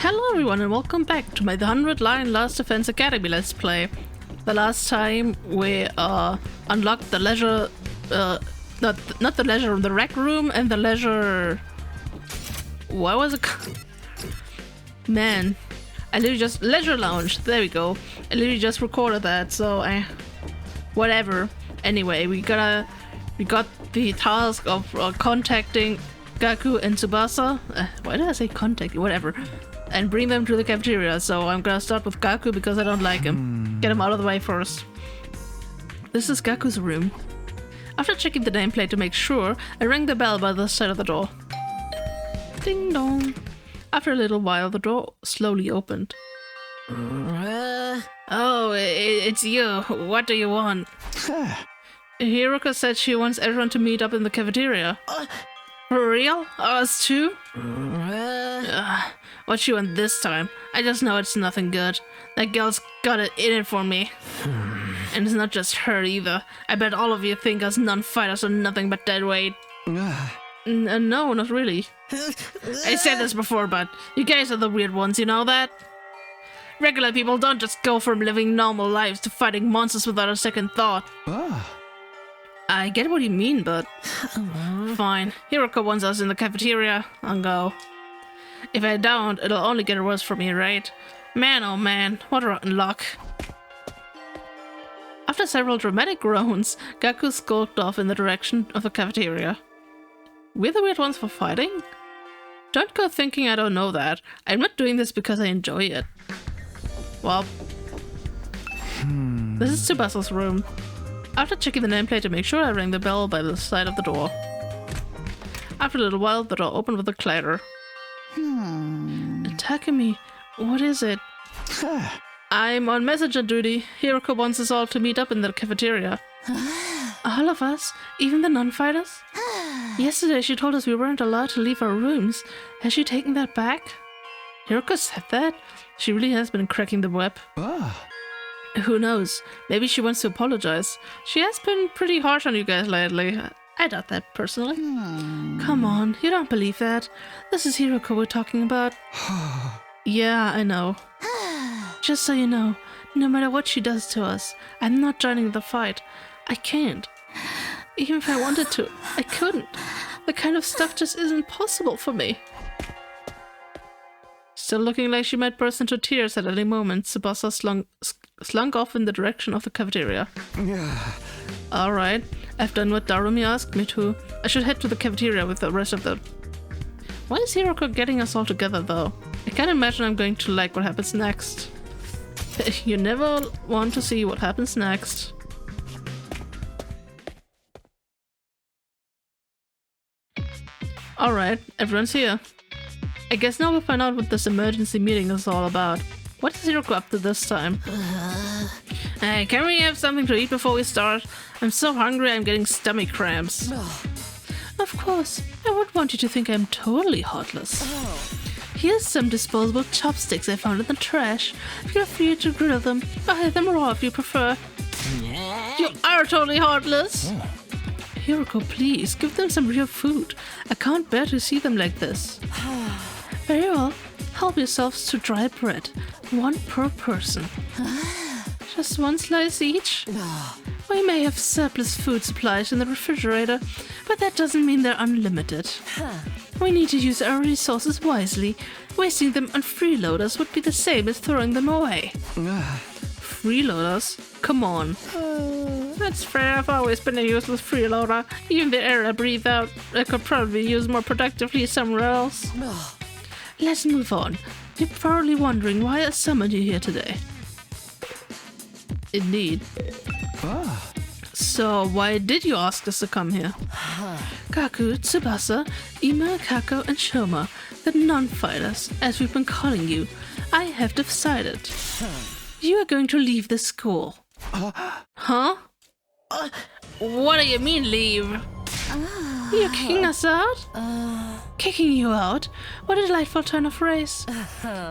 Hello everyone and welcome back to my 100 Line Last Defense Academy Let's Play. The last time we unlocked the leisure, not the leisure room, the rec room and the leisure... What was it called? Man, I literally just... Leisure lounge, there we go. I literally just recorded that, so whatever. Anyway, we got the task of contacting Gaku and Tsubasa. Why did I say contact? Whatever. And bring them to the cafeteria. So I'm gonna start with Gaku because I don't like him. Get him out of the way first. This is Gaku's room. After checking the nameplate to make sure, I rang the bell by the side of the door. Ding dong. After a little while, the door slowly opened. Oh, it's you. What do you want? Hiroko said she wants everyone to meet up in the cafeteria. For real? Us too? What she want this time? I just know it's nothing good. That girl's got it in it for me. And it's not just her either. I bet all of you think us non-fighters are nothing but dead weight. No, not really. I said this before, but you guys are the weird ones, you know that? Regular people don't just go from living normal lives to fighting monsters without a second thought. I get what you mean, but... Fine. Hiroko wants us in the cafeteria. I'll go. If I don't, it'll only get worse for me, right? Man, oh man, what rotten luck. After several dramatic groans, Gaku skulked off in the direction of the cafeteria. We're the weird ones for fighting? Don't go thinking I don't know that. I'm not doing this because I enjoy it. Well... This is Tsubasa's room. After checking the nameplate to make sure, I rang the bell by the side of the door. After a little while, the door opened with a clatter. Takumi, what is it? I'm on messenger duty. Hiroko wants us all to meet up in the cafeteria. All of us? Even the non-fighters? Yesterday she told us we weren't allowed to leave our rooms. Has she taken that back? Hiroko said that? She really has been cracking the whip. Who knows? Maybe she wants to apologize. She has been pretty harsh on you guys lately. I doubt that, personally. Come on, you don't believe that. This is Hiroko we're talking about. Yeah, I know. Just so you know, no matter what she does to us, I'm not joining the fight. I can't. Even if I wanted to, I couldn't. The kind of stuff just isn't possible for me. Still looking like she might burst into tears at any moment, Tsubasa slunk off in the direction of the cafeteria. Alright, I've done what Darumi asked me to. I should head to the cafeteria with the rest of them. Why is Hiroko getting us all together though? I can't imagine I'm going to like what happens next. You never want to see what happens next. Alright, everyone's here. I guess now we'll find out what this emergency meeting is all about. What is Hiroko up to this time? Hey, can we have something to eat before we start? I'm so hungry I'm getting stomach cramps. Of course, I wouldn't want you to think I'm totally heartless. Here's some disposable chopsticks I found in the trash. Feel free to grill them, or have them raw if you prefer. You are totally heartless! Hiroko, please, give them some real food. I can't bear to see them like this. Very well. Help yourselves to dry bread. One per person. Just one slice each? We may have surplus food supplies in the refrigerator, but that doesn't mean they're unlimited. We need to use our resources wisely. Wasting them on freeloaders would be the same as throwing them away. Freeloaders? Come on. That's fair, I've always been a useless freeloader. Even the air I breathe out, I could probably use more productively somewhere else. Let's move on. You're probably wondering why I summoned you here today. Indeed. So, why did you ask us to come here? Gaku, Tsubasa, Ima, Kako, and Shoma, the non-fighters, as we've been calling you, I have decided. You are going to leave the school. Huh? What do you mean, leave? You're kicking us out? Kicking you out? What a delightful turn of phrase.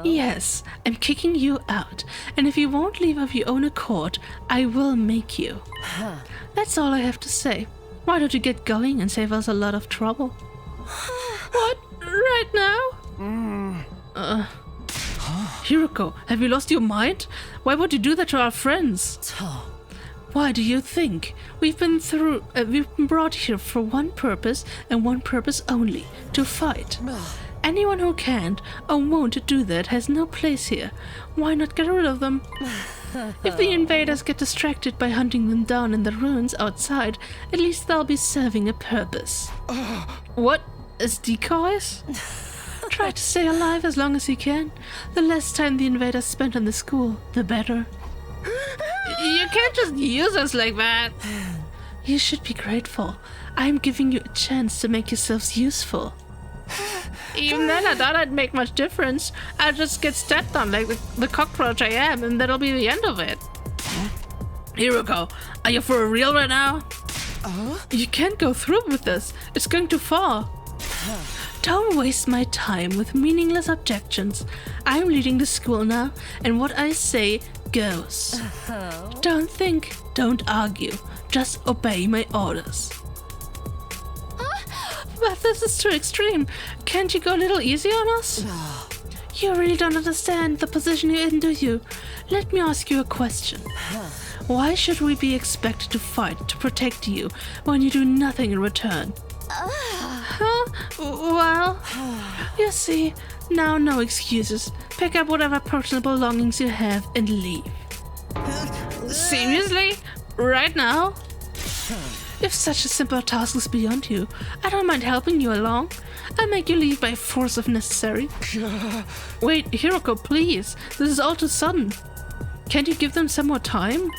Yes, I'm kicking you out. And if you won't leave of your own accord, I will make you. That's all I have to say. Why don't you get going and save us a lot of trouble? What? Right now? Hiroko, have you lost your mind? Why would you do that to our friends? Why do you think? We've been brought here for one purpose and one purpose only, to fight. Anyone who can't or won't do that has no place here. Why not get rid of them? If the invaders get distracted by hunting them down in the ruins outside, at least they'll be serving a purpose. What? As decoys? Try to stay alive as long as you can. The less time the invaders spend on the school, the better. You can't just use us like that. You should be grateful. I'm giving you a chance to make yourselves useful. Even then, I doubt I'd make much difference. I'll just get stepped on like the cockroach I am, and that'll be the end of it. Hiroko, are you for real right now? You can't go through with this. It's going too far. Don't waste my time with meaningless objections. I'm leading the school now, and what I say goes. Don't think, don't argue. Just obey my orders. But this is too extreme. Can't you go a little easy on us? You really don't understand the position you're in, do you? Let me ask you a question. Why should we be expected to fight to protect you when you do nothing in return? Well, you see, now no excuses. Pick up whatever personal belongings you have and leave. Seriously? Right now? If such a simple task is beyond you, I don't mind helping you along. I'll make you leave by force if necessary. Wait, Hiroko, please. This is all too sudden. Can't you give them some more time?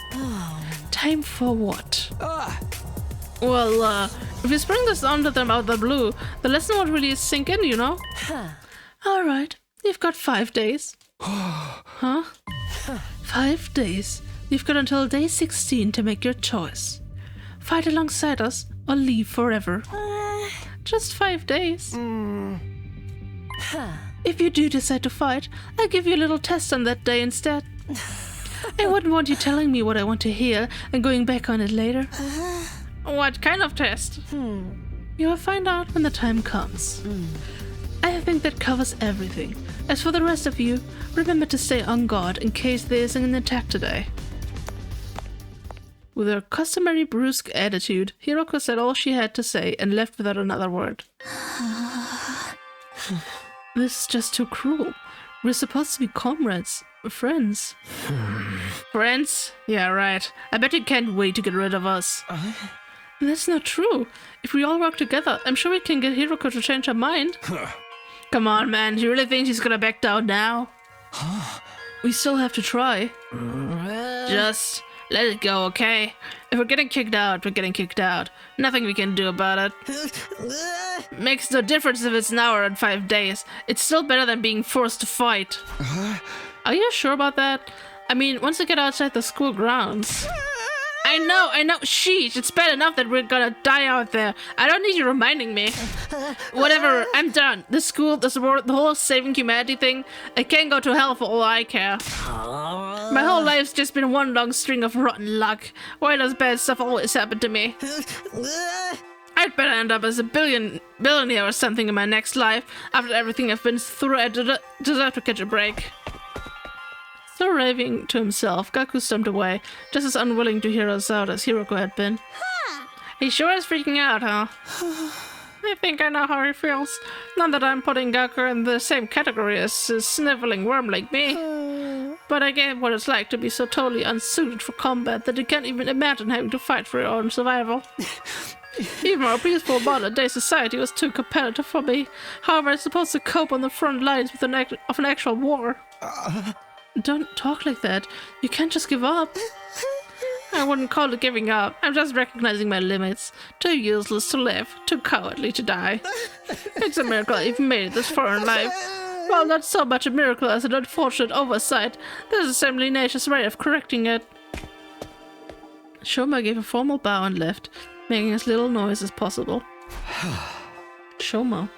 Time for what? Well, if you spring this onto them out of the blue, the lesson won't really sink in, you know? Alright, you've got 5 days. Huh? 5 days. You've got until day 16 to make your choice. Fight alongside us or leave forever. Just 5 days. If you do decide to fight, I'll give you a little test on that day instead. I wouldn't want you telling me what I want to hear and going back on it later. What kind of test? You'll find out when the time comes. I think that covers everything. As for the rest of you, remember to stay on guard in case there is an attack today. With her customary brusque attitude, Hiroko said all she had to say and left without another word. This is just too cruel. We're supposed to be comrades, friends. Friends? Yeah, right. I bet you can't wait to get rid of us. That's not true. If we all work together, I'm sure we can get Hiroko to change her mind. Come on, man. Do you really think she's gonna back down now? We still have to try. Just let it go, okay? If we're getting kicked out, we're getting kicked out. Nothing we can do about it. Makes no difference if it's now or in 5 days. It's still better than being forced to fight. Are you sure about that? I mean, once we get outside the school grounds... I know, sheesh, it's bad enough that we're gonna die out there. I don't need you reminding me. Whatever, I'm done. The school, the whole saving humanity thing, I can go to hell for all I care. My whole life's just been one long string of rotten luck. Why does bad stuff always happen to me? I'd better end up as a billionaire or something in my next life. After everything I've been through, I deserve to catch a break. Still raving to himself, Gaku stumped away, just as unwilling to hear us out as Hiroko had been. He sure is freaking out, huh? I think I know how he feels. Not that I'm putting Gaku in the same category as a sniveling worm like me. But I get what it's like to be so totally unsuited for combat that you can't even imagine having to fight for your own survival. Even our peaceful modern-day society was too competitive for me. How am I supposed to cope on the front lines with an actual war? Don't talk like that. You can't just give up. I wouldn't call it giving up. I'm just recognizing my limits. Too useless to live. Too cowardly to die. It's a miracle I've made it this far in life. Well, not so much a miracle as an unfortunate oversight. This is simply nature's way of correcting it. Shoma gave a formal bow and left, making as little noise as possible. Shoma.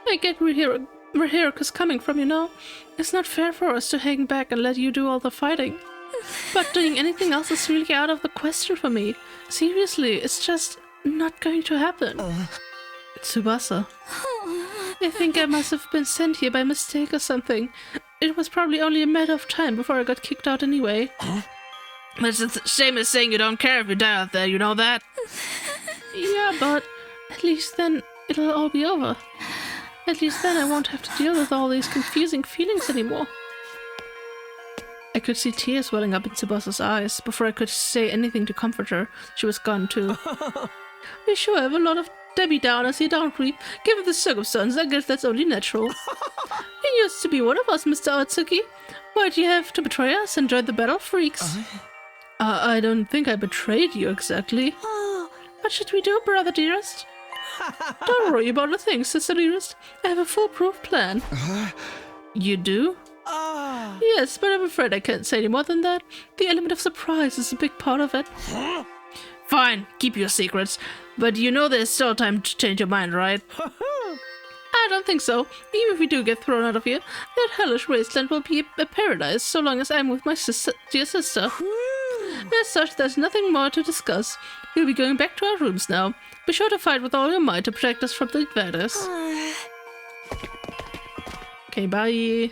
I get where Hiroko's coming from, you know? It's not fair for us to hang back and let you do all the fighting. But doing anything else is really out of the question for me. Seriously, it's just not going to happen. Tsubasa. I think I must have been sent here by mistake or something. It was probably only a matter of time before I got kicked out anyway. Huh? It's the same as saying you don't care if you die out there, you know that? Yeah, but at least then it'll all be over. At least then I won't have to deal with all these confusing feelings anymore. I could see tears welling up in Tsubasa's eyes. Before I could say anything to comfort her, she was gone too. We sure have a lot of Debbie Downers here, don't we? Given the circumstances, I guess that's only natural. You used to be one of us, Mr. Atsuki. Why'd you have to betray us and join the battle freaks? I don't think I betrayed you exactly. What should we do, brother dearest? Don't worry about a thing, sister dearest. I have a foolproof plan. You do? Yes, but I'm afraid I can't say any more than that. The element of surprise is a big part of it. Fine, keep your secrets. But you know there's still time to change your mind, right? I don't think so. Even if we do get thrown out of here, that hellish wasteland will be a paradise so long as I'm with my dear sister. As such, there's nothing more to discuss. We'll be going back to our rooms now. Be sure to fight with all your might to protect us from the invaders. Okay, bye.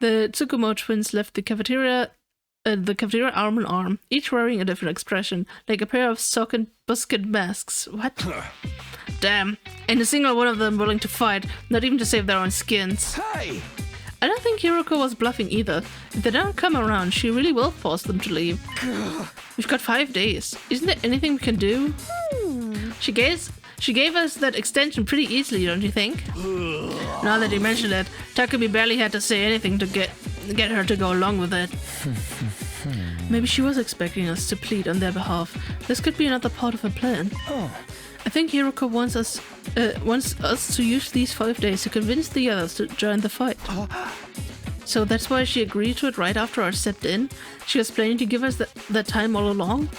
The Tsukumo twins left the cafeteria arm in arm, each wearing a different expression, like a pair of sock and busket masks. What? Damn. And a single one of them willing to fight, not even to save their own skins. Hey! I don't think Hiroko was bluffing either. If they don't come around, she really will force them to leave. We've got 5 days. Isn't there anything we can do? She gave us that extension pretty easily, don't you think? Now that you mention it, Takumi barely had to say anything to get her to go along with it. Maybe she was expecting us to plead on their behalf. This could be another part of her plan. I think Hiroko wants us to use these 5 days to convince the others to join the fight. So that's why she agreed to it right after I stepped in. She was planning to give us that time all along.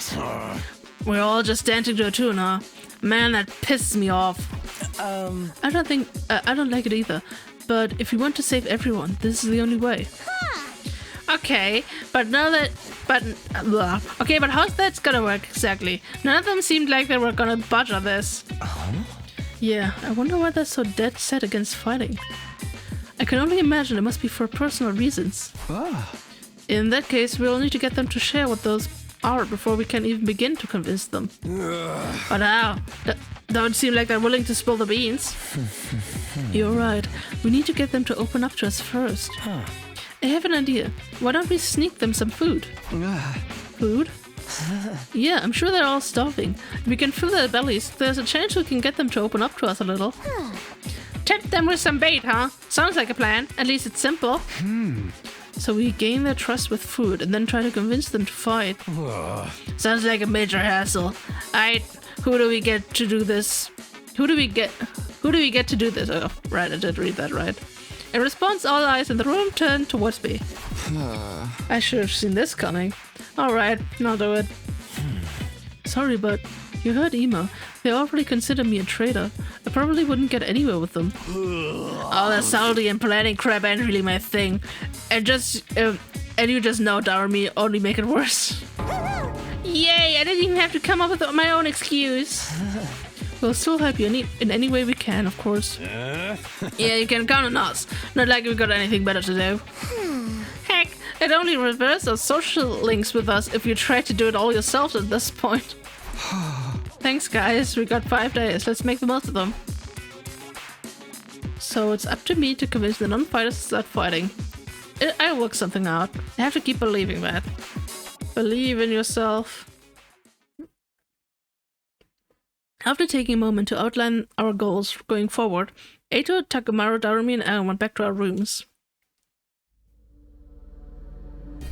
We're all just dancing to a tune, huh? Man, that pisses me off. I don't like it either. But if we want to save everyone, this is the only way. Okay, but how's that gonna work exactly? None of them seemed like they were gonna budge on this. Yeah, I wonder why they're so dead set against fighting. I can only imagine it must be for personal reasons. In that case, we'll need to get them to share what those are before we can even begin to convince them. But now, don't seem like they're willing to spill the beans. You're right. We need to get them to open up to us first. I have an idea. Why don't we sneak them some food? Food? Yeah, I'm sure they're all starving. If we can fill their bellies, there's a chance we can get them to open up to us a little. Tempt them with some bait, huh? Sounds like a plan. At least it's simple. So we gain their trust with food and then try to convince them to fight. Sounds like a major hassle. Who do we get to do this? Who do we get to do this? Oh, right, I did read that right. In response, all eyes in the room turned towards me. I should have seen this coming. Alright, I'll do it. Sorry, but you heard Ima. They already consider me a traitor. I probably wouldn't get anywhere with them. All that salty and planning crap ain't really my thing. And you just know Darumi only make it worse. Yay, I didn't even have to come up with my own excuse. We'll still help you in any way we can, of course. Yeah, you can count on us. Not like we've got anything better to do. Heck, it only reverses social links with us if you try to do it all yourself at this point. Thanks, guys. We got 5 days. Let's make the most of them. So it's up to me to convince the non-fighters to start fighting. I'll work something out. I have to keep believing that. Believe in yourself. After taking a moment to outline our goals going forward, Eito, Takamaru, Darumi, and I went back to our rooms.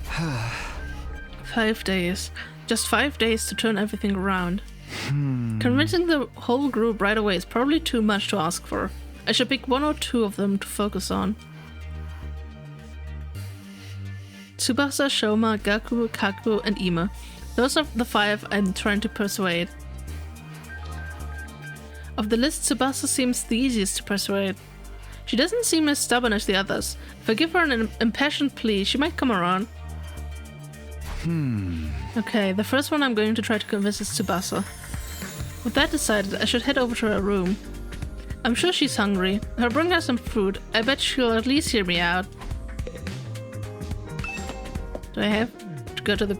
5 days. Just 5 days to turn everything around. Convincing the whole group right away is probably too much to ask for. I should pick 1 or 2 of them to focus on. Tsubasa, Shoma, Gaku, Kaku, and Ima. Those are the 5 I'm trying to persuade. Of the list, Tsubasa seems the easiest to persuade. She doesn't seem as stubborn as the others. If I give her an impassioned plea, she might come around. Okay, the first one I'm going to try to convince is Tsubasa. With that decided, I should head over to her room. I'm sure she's hungry. I'll bring her some food. I bet she'll at least hear me out. Do I have to go to the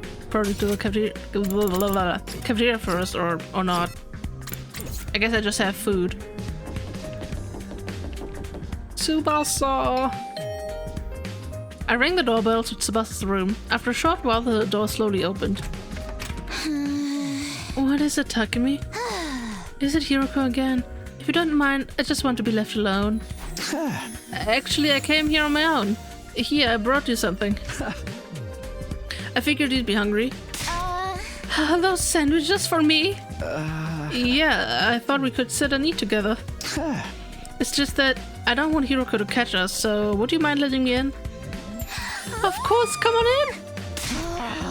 cafeteria first or not? I guess I just have food. Tsubasa! I rang the doorbell to Tsubasa's room. After a short while, the door slowly opened. What is it, Takumi? Is it Hiroko again? If you don't mind, I just want to be left alone. Actually, I came here on my own. Here, I brought you something. I figured you'd be hungry. Those sandwiches for me? Yeah, I thought we could sit and eat together. It's just that I don't want Hiroko to catch us, so would you mind letting me in? Of course, come on in!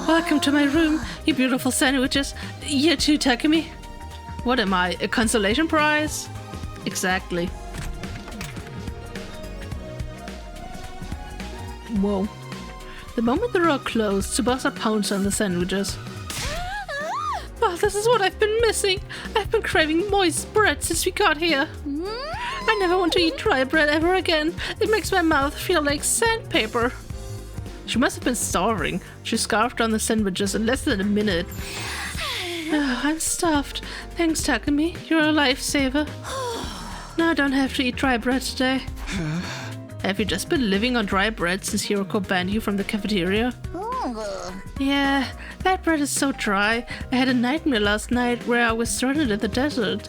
Welcome to my room, you beautiful sandwiches. You too, Takumi. What am I, a consolation prize? Exactly. Whoa. The moment the door closed, Tsubasa pounced on the sandwiches. Oh, this is what I've been missing. I've been craving moist bread since we got here. I never want to eat dry bread ever again. It makes my mouth feel like sandpaper. She must have been starving. She scarfed on the sandwiches in less than a minute. Oh, I'm stuffed. Thanks, Takumi. You're a lifesaver. Now I don't have to eat dry bread today. Have you just been living on dry bread since Hiroko banned you from the cafeteria? Yeah, that bread is so dry. I had a nightmare last night where I was stranded in the desert.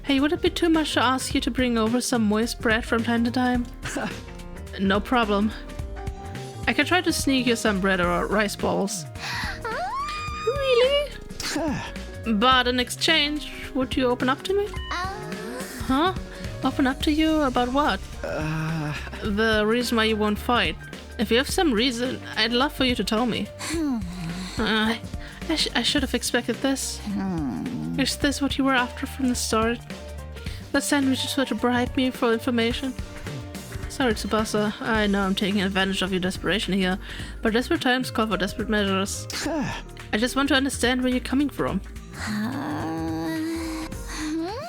Hey, would it be too much to ask you to bring over some moist bread from time to time? No problem. I can try to sneak you some bread or rice balls. Really? But in exchange, would you open up to me? Huh? Open up to you about what? The reason why you won't fight. If you have some reason, I'd love for you to tell me. I should have expected this. Is this what you were after from the start? The sandwiches were to bribe me for information? Sorry, Tsubasa. I know I'm taking advantage of your desperation here, but desperate times call for desperate measures. I just want to understand where you're coming from.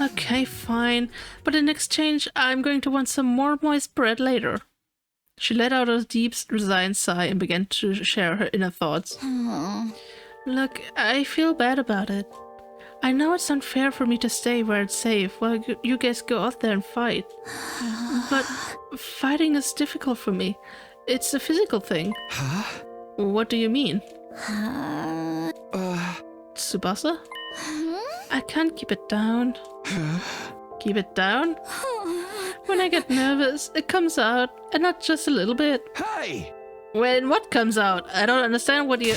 Okay, fine. But in exchange, I'm going to want some more moist bread later. She let out a deep, resigned sigh and began to share her inner thoughts. Look, I feel bad about it. I know it's unfair for me to stay where it's safe while you guys go out there and fight. But fighting is difficult for me. It's a physical thing. Huh? What do you mean? Tsubasa? I can't keep it down. Keep it down? When I get nervous, it comes out, and not just a little bit. Hey! When what comes out? I don't understand what you...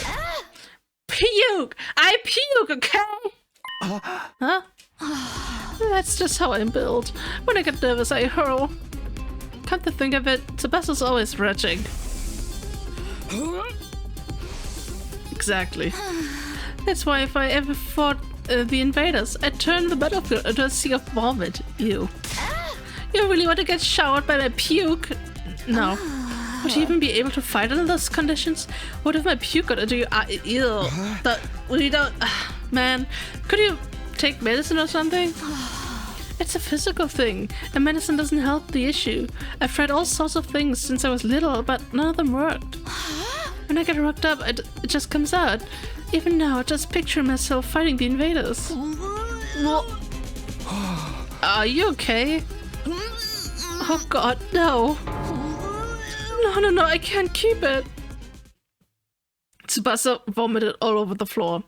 Puke! I puke, okay? Huh? That's just how I'm built. When I get nervous, I hurl. Come to think of it, Tsubasa's always retching. Exactly. That's why if I ever fought the Invaders, I'd turn the battlefield into a sea of vomit. Ew. You really want to get showered by my puke? No. Would you even be able to fight under those conditions? What if my puke got into your eye? Ew. We don't... Man, could you take medicine or something? It's a physical thing, and medicine doesn't help the issue. I've tried all sorts of things since I was little, but none of them worked. When I get worked up, it just comes out. Even now, just picture myself fighting the Invaders. Are you okay? Oh god, no. No, I can't keep it. Tsubasa vomited all over the floor.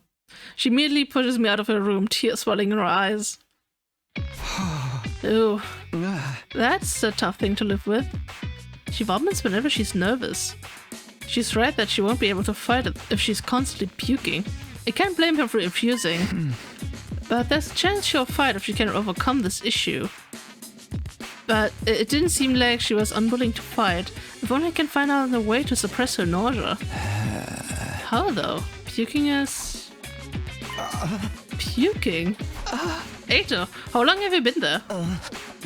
She immediately pushes me out of her room, tears welling in her eyes. Ooh, that's a tough thing to live with. She vomits whenever she's nervous. She's right that she won't be able to fight it if she's constantly puking. I can't blame her for refusing. But there's a chance she'll fight if she can overcome this issue. But it didn't seem like she was unwilling to fight. If only I can find out a way to suppress her nausea. How though? Puking is... Puking? Eito, how long have you been there?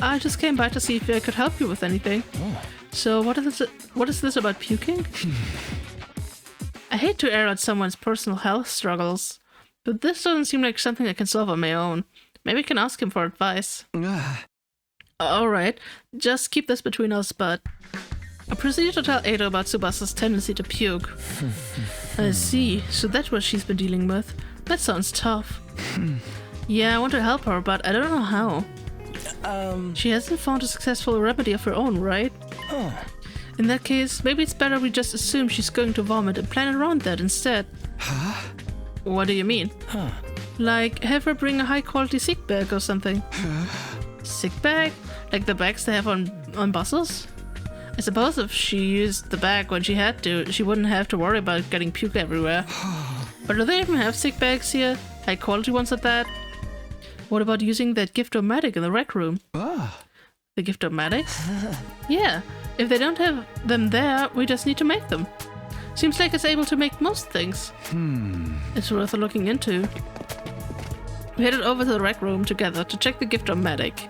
I just came by to see if I could help you with anything. So what is this about puking? I hate to air out someone's personal health struggles, but this doesn't seem like something I can solve on my own. Maybe I can ask him for advice. Alright, just keep this between us, but I proceeded to tell Ada about Tsubasa's tendency to puke. I see, so that's what she's been dealing with. That sounds tough. Yeah, I want to help her, but I don't know how. She hasn't found a successful remedy of her own, right? In that case, maybe it's better we just assume she's going to vomit and plan around that instead. Huh? What do you mean? Like, have her bring a high-quality sick bag or something. Sick bag? Like the bags they have on buses? I suppose if she used the bag when she had to, she wouldn't have to worry about getting puke everywhere. But do they even have sick bags here? High-quality ones at that? What about using that gift-o-matic in the rec room? The gift-o-matic? Yeah, if they don't have them there, we just need to make them. Seems like it's able to make most things. It's worth looking into. We headed over to the rec room together to check the gift-o-matic.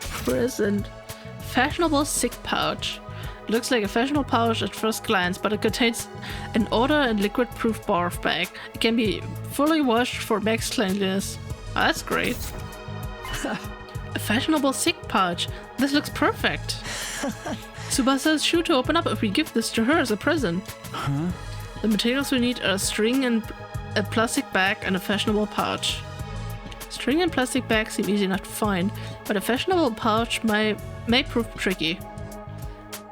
Present. Fashionable sick pouch. Looks like a fashionable pouch at first glance, but it contains an odor and liquid-proof barf bag. It can be fully washed for max cleanliness. Oh, that's great. A fashionable sick pouch. This looks perfect. Tsubasa is sure to open up if we give this to her as a present. The materials we need are a string and a plastic bag and a fashionable pouch. String and plastic bags seem easy enough to find, but a fashionable pouch may prove tricky.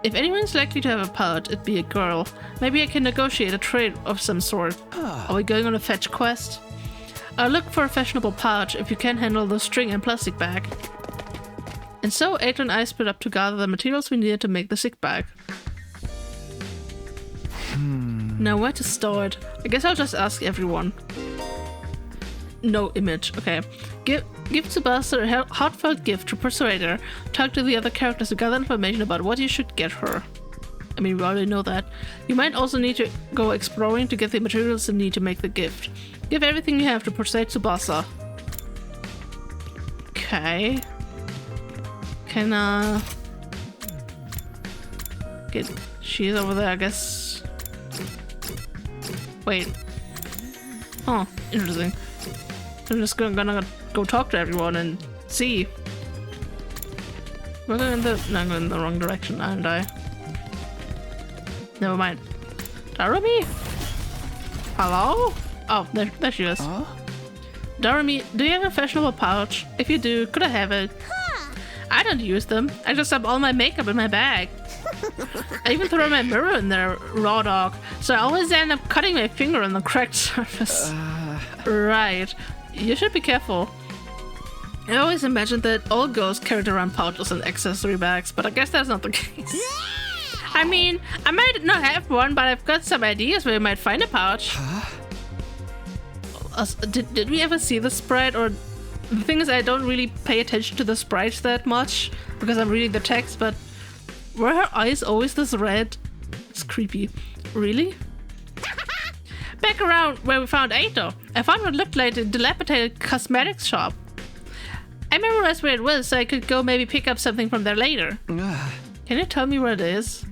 If anyone's likely to have a pouch, it'd be a girl. Maybe I can negotiate a trade of some sort. Are we going on a fetch quest? I'll look for a fashionable pouch if you can handle the string and plastic bag. And so Ada and I split up to gather the materials we needed to make the sick bag. Now where to start? I guess I'll just ask everyone. No image, okay. Give Tsubasa a heartfelt gift to persuade her. Talk to the other characters to gather information about what you should get her. I mean, we already know that. You might also need to go exploring to get the materials you need to make the gift. Give everything you have to persuade Tsubasa. Okay. Can, she's over there, I guess. Wait. Oh, interesting. I'm just gonna go talk to everyone and see. We're going I'm going in the wrong direction, aren't I? Never mind. Darumi? Hello? Oh, there she is. Darumi, do you have a fashionable pouch? If you do, could I have it? I don't use them. I just have all my makeup in my bag. I even throw my mirror in there, raw dog. So I always end up cutting my finger on the cracked surface. Right. You should be careful. I always imagined that all girls carried around pouches and accessory bags, but I guess that's not the case. I mean, I might not have one, but I've got some ideas where you might find a pouch. Did we ever see the sprite? Or the thing is, I don't really pay attention to the sprites that much because I'm reading the text, but were her eyes always this red? It's creepy. Really? Back around where we found Aito, I found what looked like a dilapidated cosmetics shop. I memorized where it was so I could go maybe pick up something from there later. Can you tell me where it is?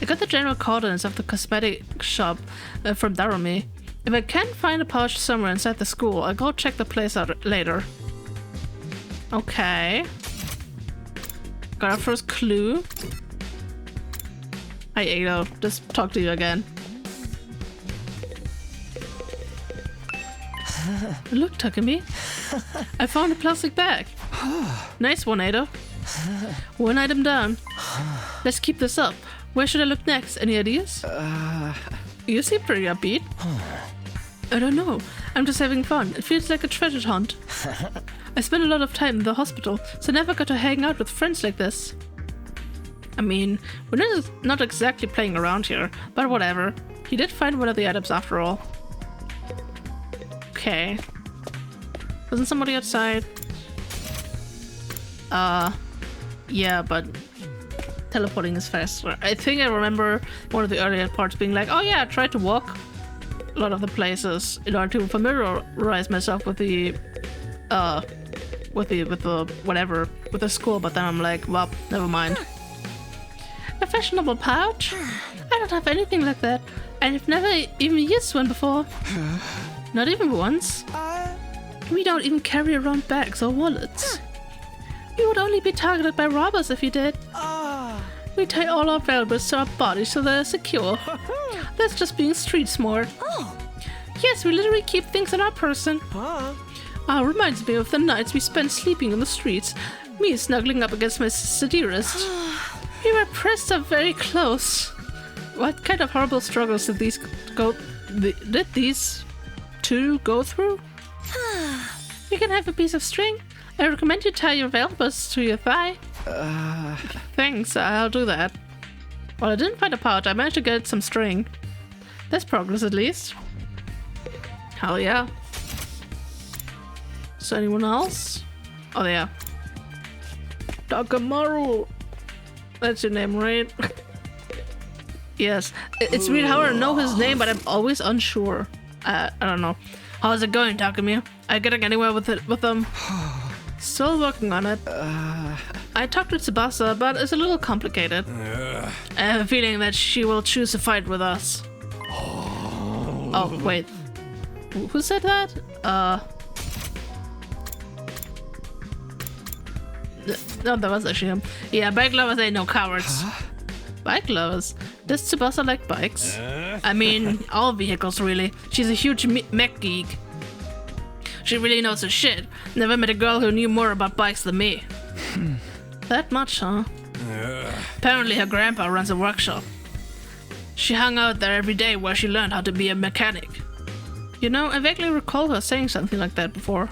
I got the general coordinates of the cosmetic shop from Darumi. If I can't find a pouch somewhere inside the school, I'll go check the place out later. Okay. Got our first clue. Hi Aito, just talk to you again. Look, Takumi. I found a plastic bag. Nice one, Ada. One item down. Let's keep this up. Where should I look next? Any ideas? You seem pretty upbeat. I don't know. I'm just having fun. It feels like a treasure hunt. I spent a lot of time in the hospital, so I never got to hang out with friends like this. I mean, we're not exactly playing around here, but whatever. He did find one of the items after all. Okay. Wasn't somebody outside? Yeah, but teleporting is faster. I think I remember one of the earlier parts being like, oh yeah, I tried to walk a lot of the places in order to familiarize myself with the whatever, with the school, but then I'm like, well, never mind. A fashionable pouch? I don't have anything like that, and I've never even used one before. Not even once. We don't even carry around bags or wallets. We would only be targeted by robbers if we did. We tie all our valuables to our bodies so they're secure. That's just being street smart. Yes, we literally keep things on our person. Reminds me of the nights we spent sleeping in the streets. Me snuggling up against my sister dearest. We were pressed up very close. What kind of horrible struggles did these two go through? You can have a piece of string. I recommend you tie your valuables to your thigh. Thanks, I'll do that. Well, I didn't find a pouch. I managed to get some string. That's progress at least. Hell yeah. So anyone else? Oh yeah. Takamaru. That's your name, right? Yes. It's weird how I know his name, but I'm always unsure. I don't know. How's it going, Takumi? Are you getting anywhere with them? Still working on it. I talked to Tsubasa, but it's a little complicated. I have a feeling that she will choose to fight with us. Oh, wait. Who said that? No, that was actually him. Yeah, bike lovers ain't no cowards. Bike lovers? Does Tsubasa like bikes? I mean, all vehicles really. She's a huge mech geek. She really knows her shit. Never met a girl who knew more about bikes than me. That much, huh? Apparently her grandpa runs a workshop. She hung out there every day where she learned how to be a mechanic. You know, I vaguely recall her saying something like that before.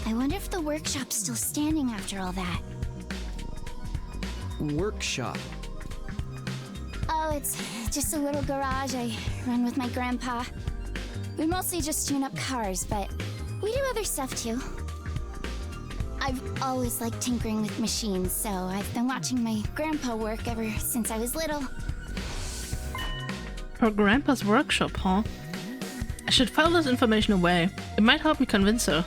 I wonder if the workshop's still standing after all that. Workshop? Oh, it's just a little garage I run with my grandpa. We mostly just tune up cars, but we do other stuff too. I've always liked tinkering with machines, so I've been watching my grandpa work ever since I was little. Her grandpa's workshop, huh? I should file this information away. It might help me convince her.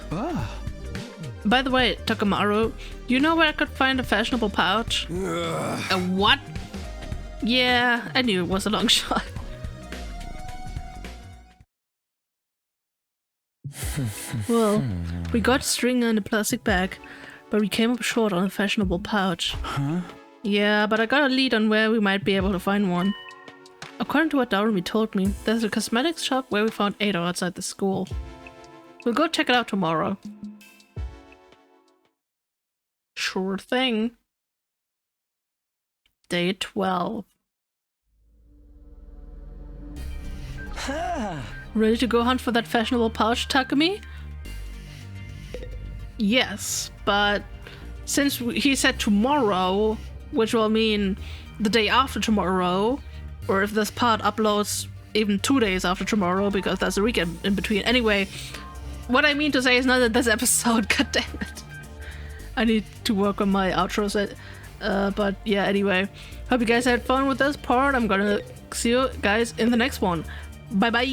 By the way, Takamaru, you know where I could find a fashionable pouch? A what? Yeah, I knew it was a long shot. Well, we got string and a plastic bag, but we came up short on a fashionable pouch. Yeah, but I got a lead on where we might be able to find one. According to what Darumi told me, there's a cosmetics shop where we found Ada outside the school. We'll go check it out tomorrow. Sure thing. Day 12. Ready to go hunt for that fashionable pouch, Takumi? Yes, but since he said tomorrow, which will mean the day after tomorrow, or if this part uploads even 2 days after tomorrow, because that's a weekend in between. Anyway, what I mean to say is not in this episode, god damn it. I need to work on my outro set. But yeah, anyway. Hope you guys had fun with this part. I'm gonna see you guys in the next one. Bye bye!